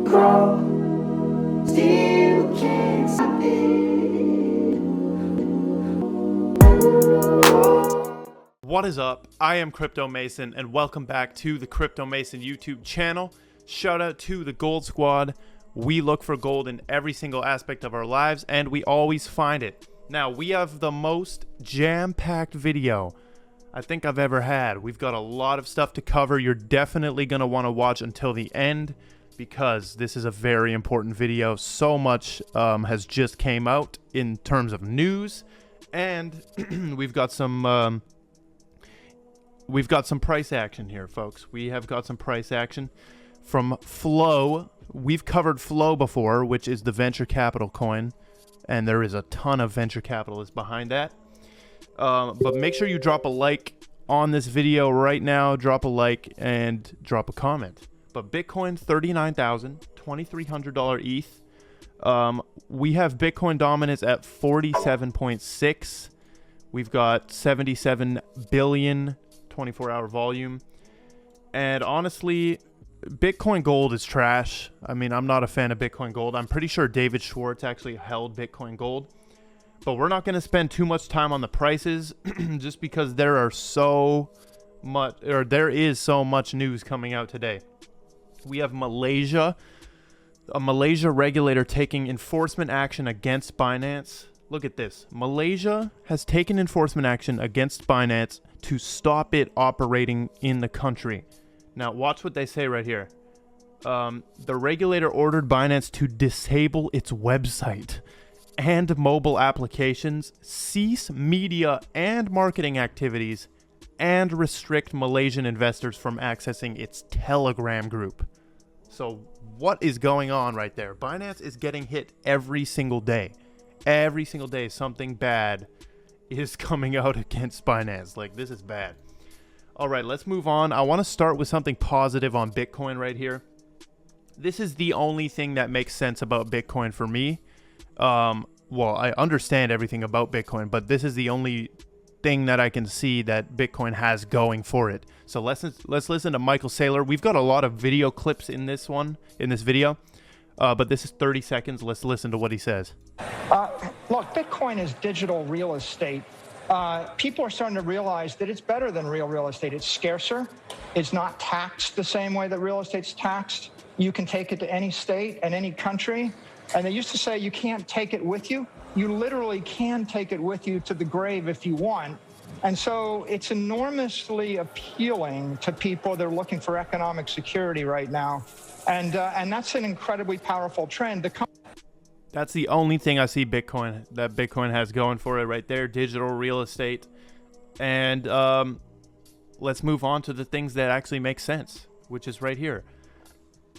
grow, still can't stop it. What is up? I am Crypto Mason and welcome back to the Crypto Mason YouTube channel. Shout out to the Gold Squad. We look for gold in every single aspect of our lives and we always find it. Now we have the most jam-packed video I think I've ever had. We've got a lot of stuff to cover. You're definitely going to want to watch until the end because this is a very important video. So much has just came out in terms of news, and we've got some price action here, folks. We have got some price action from Flow. We've covered Flow before, which is the venture capital coin, and there is a ton of venture capitalists behind that. But make sure you drop a like on this video right now. Drop a like and drop a comment. But Bitcoin, $39,000, $2,300 ETH. We have Bitcoin dominance at 47.6. We've got 77 billion 24-hour volume. And honestly, Bitcoin Gold is trash. I mean, I'm not a fan of Bitcoin Gold. I'm pretty sure David Schwartz actually held Bitcoin Gold. But we're not going to spend too much time on the prices just because there is so much news coming out today. We have Malaysia, a Malaysia regulator taking enforcement action against Binance. Look at this. Malaysia has taken enforcement action against Binance to stop it operating in the country. Now, watch what they say right here. The regulator ordered Binance to disable its website and mobile applications, cease media and marketing activities, and restrict Malaysian investors from accessing its Telegram group. So what is going on right there? Binance is getting hit every single day. Every single day something bad is coming out against Binance. Like, this is bad. All right, let's move on. I want to start with something positive on Bitcoin right here. This is the only thing that makes sense about Bitcoin for me. Well, I understand everything about Bitcoin, but this is the only thing that I can see that Bitcoin has going for it. So let's listen to Michael Saylor. We've got a lot of video clips in this video, but this is 30 seconds. Let's listen to what he says. Look, Bitcoin is digital real estate. People are starting to realize that it's better than real estate. It's scarcer. It's not taxed the same way that real estate's taxed. You can take it to any state and any country. And they used to say you can't take it with you. You literally can take it with you to the grave if you want. And so it's enormously appealing to people that are looking for economic security right now. And that's an incredibly powerful trend. That's the only thing I see Bitcoin has going for it right there, digital real estate. And let's move on to the things that actually make sense, which is right here.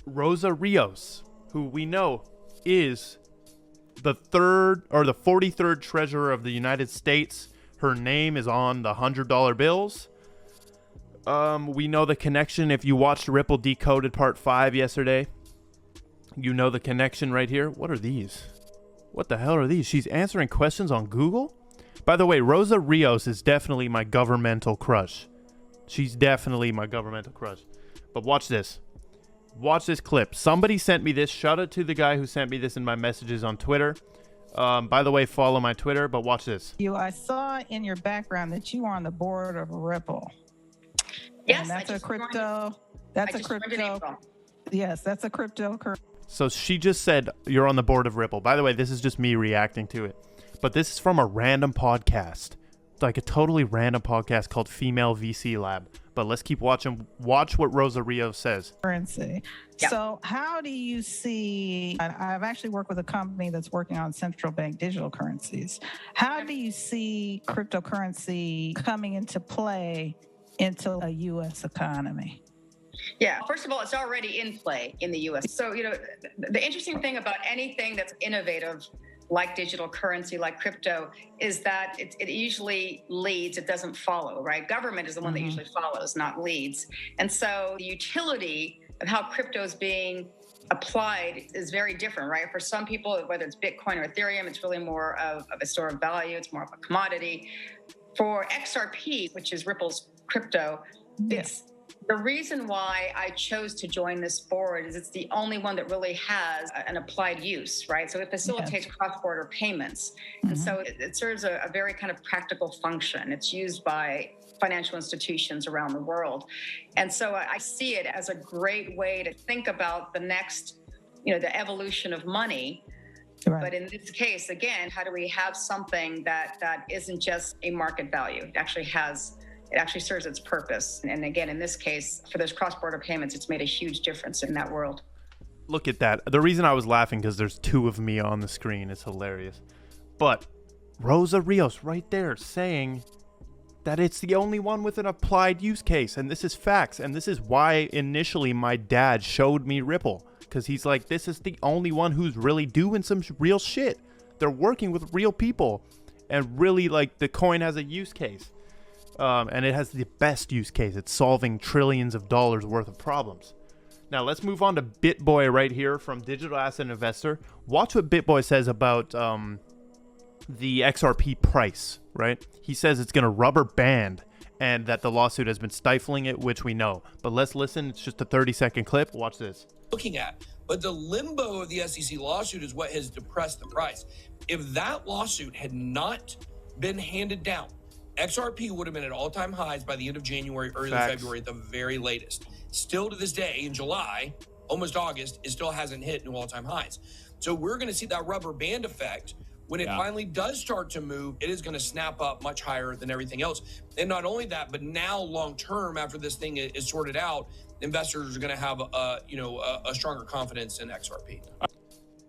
Rosa Rios, who we know is the 43rd treasurer of the United States. Her name is on the $100 bills. We know the connection. If you watched Ripple Decoded Part 5 yesterday, you know the connection right here. What are these? What the hell are these? She's answering questions on Google? By the way, Rosa Rios is definitely my governmental crush. She's definitely my governmental crush. But watch this. Watch this clip. Somebody sent me this. Shout out to the guy who sent me this in my messages on Twitter. By the way, follow my Twitter, but watch this. I saw in your background that you are on the board of Ripple. Yes, and that's a crypto. That's a crypto. Yes, that's a cryptocurrency. So she just said you're on the board of Ripple. By the way, this is just me reacting to it. But this is from a random podcast. Like a totally random podcast called Female VC Lab. But let's keep watching. Watch what Rosa Rios says. Currency. Yep. So how do you see, I've actually worked with a company that's working on central bank digital currencies. How do you see cryptocurrency coming into play into a U.S. economy? Yeah, first of all, it's already in play in the U.S. So, the interesting thing about anything that's innovative, like digital currency, like crypto, is that it usually leads, it doesn't follow, right? Government is the one that usually follows, not leads. And so the utility of how crypto is being applied is very different, right? For some people, whether it's Bitcoin or Ethereum, it's really more of a store of value. It's more of a commodity. For XRP, which is Ripple's crypto, it's The reason why I chose to join this board is it's the only one that really has an applied use, right? So it facilitates cross-border payments. And so it serves a very kind of practical function. It's used by financial institutions around the world. And so I see it as a great way to think about the next, the evolution of money. Right. But in this case, again, how do we have something that isn't just a market value? It actually serves its purpose. And again, in this case, for those cross-border payments, it's made a huge difference in that world. Look at that. The reason I was laughing because there's two of me on the screen. It's hilarious. But Rosa Rios right there saying that it's the only one with an applied use case. And this is facts. And this is why initially my dad showed me Ripple. Because he's like, this is the only one who's really doing some real shit. They're working with real people. And really, like, the coin has a use case. And it has the best use case. It's solving trillions of dollars worth of problems. Now, let's move on to BitBoy right here from Digital Asset Investor. Watch what BitBoy says about the XRP price, right? He says it's going to rubber band and that the lawsuit has been stifling it, which we know. But let's listen. It's just a 30-second clip. Watch this. Looking at, but the limbo of the SEC lawsuit is what has depressed the price. If that lawsuit had not been handed down, XRP would have been at all-time highs by the end of January, early February at the very latest. Still to this day, in July, almost August, it still hasn't hit new all-time highs. So we're going to see that rubber band effect. When it finally does start to move, it is going to snap up much higher than everything else. And not only that, but now long-term, after this thing is sorted out, investors are going to have a stronger confidence in XRP.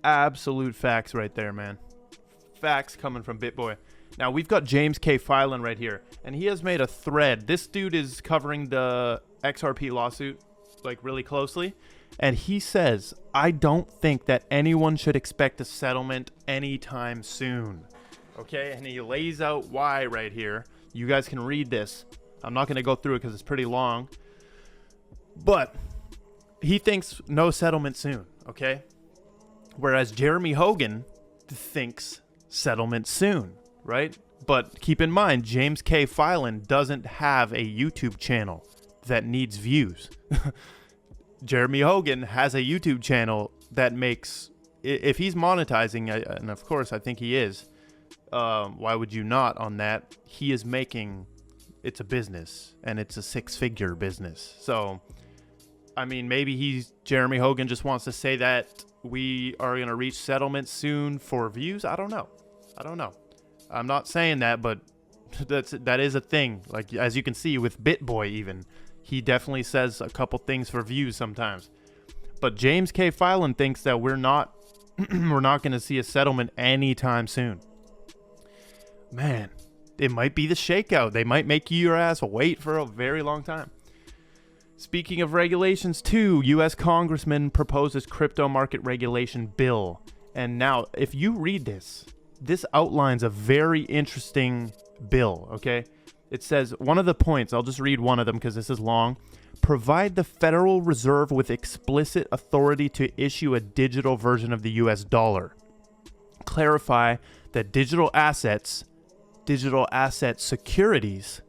Absolute facts right there, man. Facts coming from BitBoy. Now, we've got James K. Feilin right here, and he has made a thread. This dude is covering the XRP lawsuit, like, really closely, and he says, I don't think that anyone should expect a settlement anytime soon. Okay, and he lays out why right here. You guys can read this. I'm not going to go through it because it's pretty long, but he thinks no settlement soon, okay? Whereas Jeremy Hogan thinks settlement soon. Right? But keep in mind, James K. Feilin doesn't have a YouTube channel that needs views. Jeremy Hogan has a YouTube channel that makes, if he's monetizing, and of course I think he is, why would you not on that? He is making, it's a business, and it's a six-figure business. So, I mean, maybe Jeremy Hogan just wants to say that we are going to reach settlement soon for views. I don't know. I'm not saying that, but that is a thing. Like, as you can see with BitBoy even, he definitely says a couple things for views sometimes. But James K. Feilin thinks that we're not going to see a settlement anytime soon. Man, it might be the shakeout. They might make your ass wait for a very long time. Speaking of regulations too, U.S. Congressman proposes crypto market regulation bill. And now, if you read this outlines a very interesting bill, okay? It says, one of the points, I'll just read one of them because this is long. Provide the Federal Reserve with explicit authority to issue a digital version of the US dollar. Clarify that digital asset securities,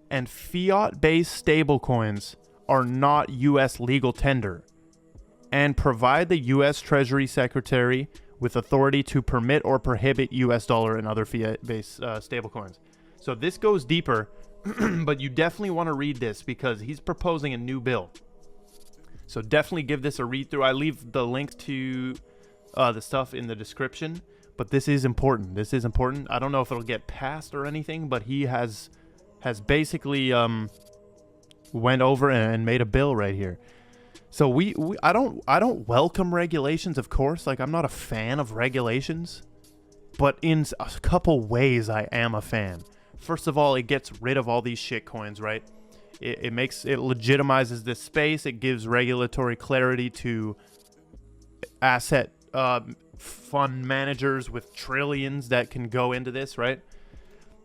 and fiat-based stablecoins are not US legal tender. And provide the US Treasury Secretary with authority to permit or prohibit US dollar and other fiat-based stablecoins. So this goes deeper, but you definitely want to read this because he's proposing a new bill. So definitely give this a read through. I leave the link to the stuff in the description, but this is important. I don't know if it'll get passed or anything, but he has basically went over and made a bill right here. So I don't welcome regulations, of course. Like, I'm not a fan of regulations, but in a couple ways I am a fan. First of all, it gets rid of all these shit coins, right? It legitimizes this space. It gives regulatory clarity to asset fund managers with trillions that can go into this, right?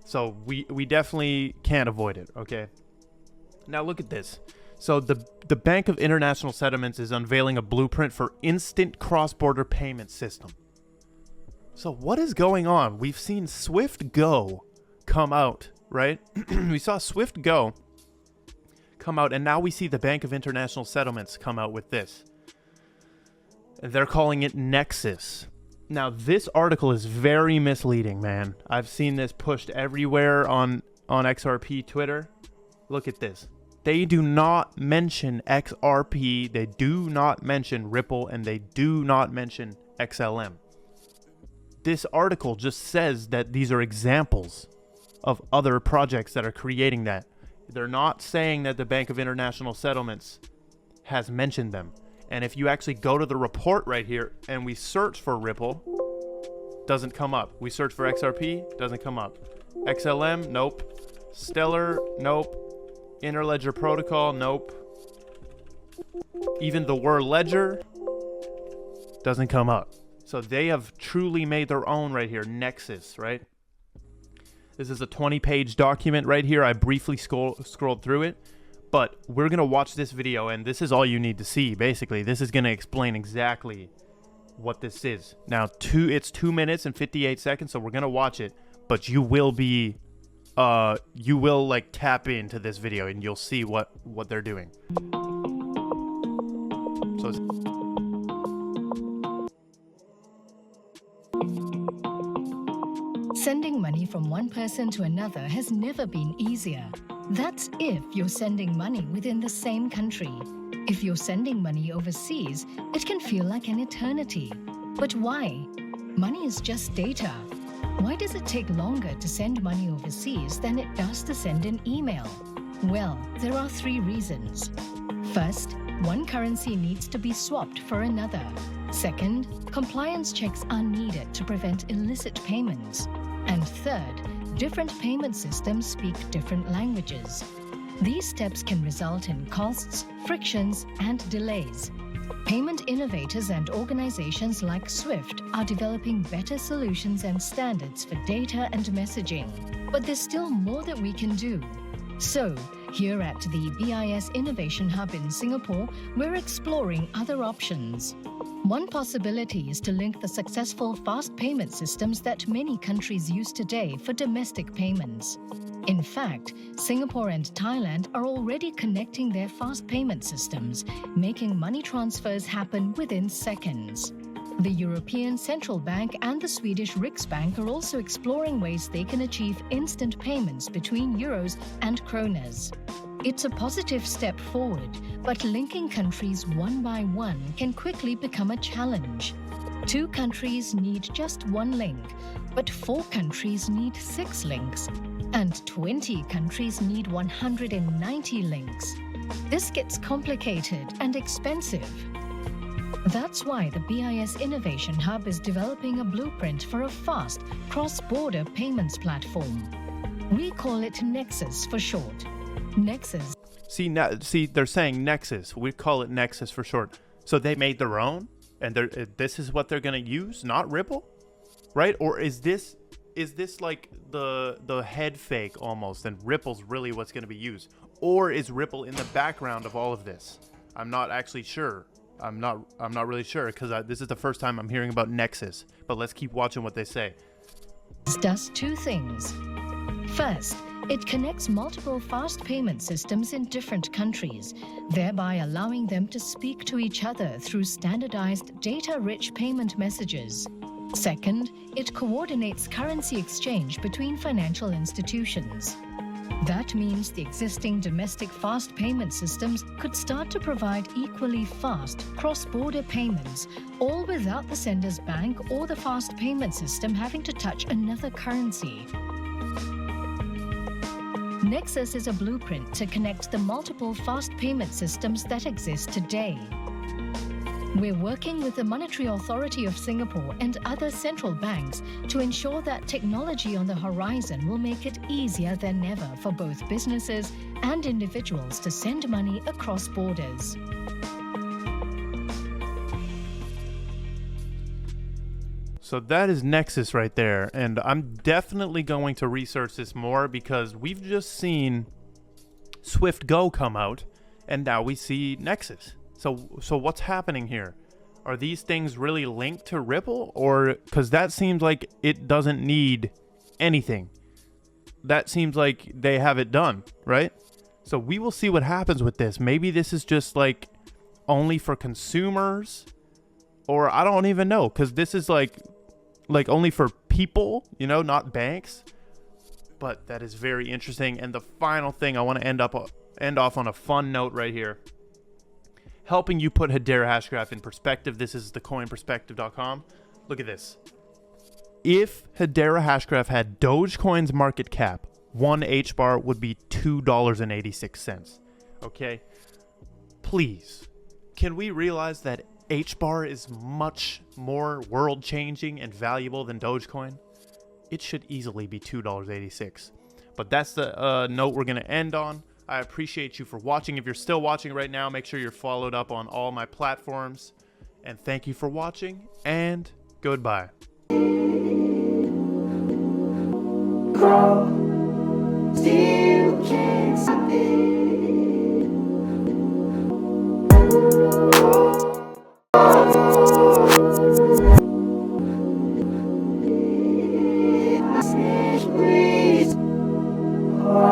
So we definitely can't avoid it, okay? Now look at this. So the Bank of International Settlements is unveiling a blueprint for instant cross-border payment system. So what is going on? We've seen Swift Go come out, right? We saw Swift Go come out, and now we see the Bank of International Settlements come out with this. They're calling it Nexus. Now, this article is very misleading, man. I've seen this pushed everywhere on XRP Twitter. Look at this. They do not mention XRP, they do not mention Ripple, and they do not mention XLM. This article just says that these are examples of other projects that are creating that. They're not saying that the Bank of International Settlements has mentioned them. And if you actually go to the report right here and we search for Ripple, doesn't come up. We search for XRP, doesn't come up. XLM, nope. Stellar, nope. Interledger Protocol, nope. Even the word ledger doesn't come up. So they have truly made their own right here, Nexus, right? This is a 20-page document right here. I briefly scrolled through it, but we're going to watch this video, and this is all you need to see, basically. This is going to explain exactly what this is. Now, it's 2 minutes and 58 seconds, so we're going to watch it, but you will be... you will like tap into this video and you'll see what they're doing. So sending money from one person to another has never been easier. That's if you're sending money within the same country. If you're sending money overseas, it can feel like an eternity. But why? Money is just data. Why does it take longer to send money overseas than it does to send an email? Well, there are 3 reasons. First, one currency needs to be swapped for another. Second, compliance checks are needed to prevent illicit payments. And third, different payment systems speak different languages. These steps can result in costs, frictions, and delays. Payment innovators and organizations like SWIFT are developing better solutions and standards for data and messaging. But there's still more that we can do. So, here at the BIS Innovation Hub in Singapore, we're exploring other options. One possibility is to link the successful fast payment systems that many countries use today for domestic payments. In fact, Singapore and Thailand are already connecting their fast payment systems, making money transfers happen within seconds. The European Central Bank and the Swedish Riksbank are also exploring ways they can achieve instant payments between euros and kronas. It's a positive step forward, but linking countries one by one can quickly become a challenge. 2 countries need just 1 link, but 4 countries need 6 links. And 20 countries need 190 links. This gets complicated and expensive. That's why the BIS Innovation Hub is developing a blueprint for a fast, cross-border payments platform. We call it Nexus for short. Nexus. see, they're saying Nexus. We call it Nexus for short. So they made their own, and this is what they're going to use, not Ripple, right? Or is this like the head fake almost, and Ripple's really what's going to be used? Or is Ripple in the background of all of this? I'm not actually sure. I'm not really sure, because this is the first time I'm hearing about Nexus. But let's keep watching what they say. It does 2 things. First, it connects multiple fast payment systems in different countries, thereby allowing them to speak to each other through standardized data-rich payment messages. Second, it coordinates currency exchange between financial institutions. That means the existing domestic fast payment systems could start to provide equally fast cross-border payments, all without the sender's bank or the fast payment system having to touch another currency. Nexus is a blueprint to connect the multiple fast payment systems that exist today. We're working with the Monetary Authority of Singapore and other central banks to ensure that technology on the horizon will make it easier than ever for both businesses and individuals to send money across borders. So that is Nexus right there, and I'm definitely going to research this more, because we've just seen Swift Go come out, and now we see Nexus. So what's happening here? Are these things really linked to Ripple? Or, because that seems like it doesn't need anything. That seems like they have it done, right? So we will see what happens with this. Maybe this is just like only for consumers, or I don't even know, because this is like only for people, you know, not banks. But that is very interesting. And the final thing I want to end off on a fun note right here. Helping you put Hedera Hashgraph in perspective. This is thecoinperspective.com. Look at this. If Hedera Hashgraph had Dogecoin's market cap, one Hbar would be $2.86. Okay? Please, can we realize that Hbar is much more world-changing and valuable than Dogecoin? It should easily be $2.86. But that's the note we're going to end on. I appreciate you for watching. If you're still watching right now, make sure you're followed up on all my platforms. And thank you for watching, and goodbye. Grow, still can't stop it. I said we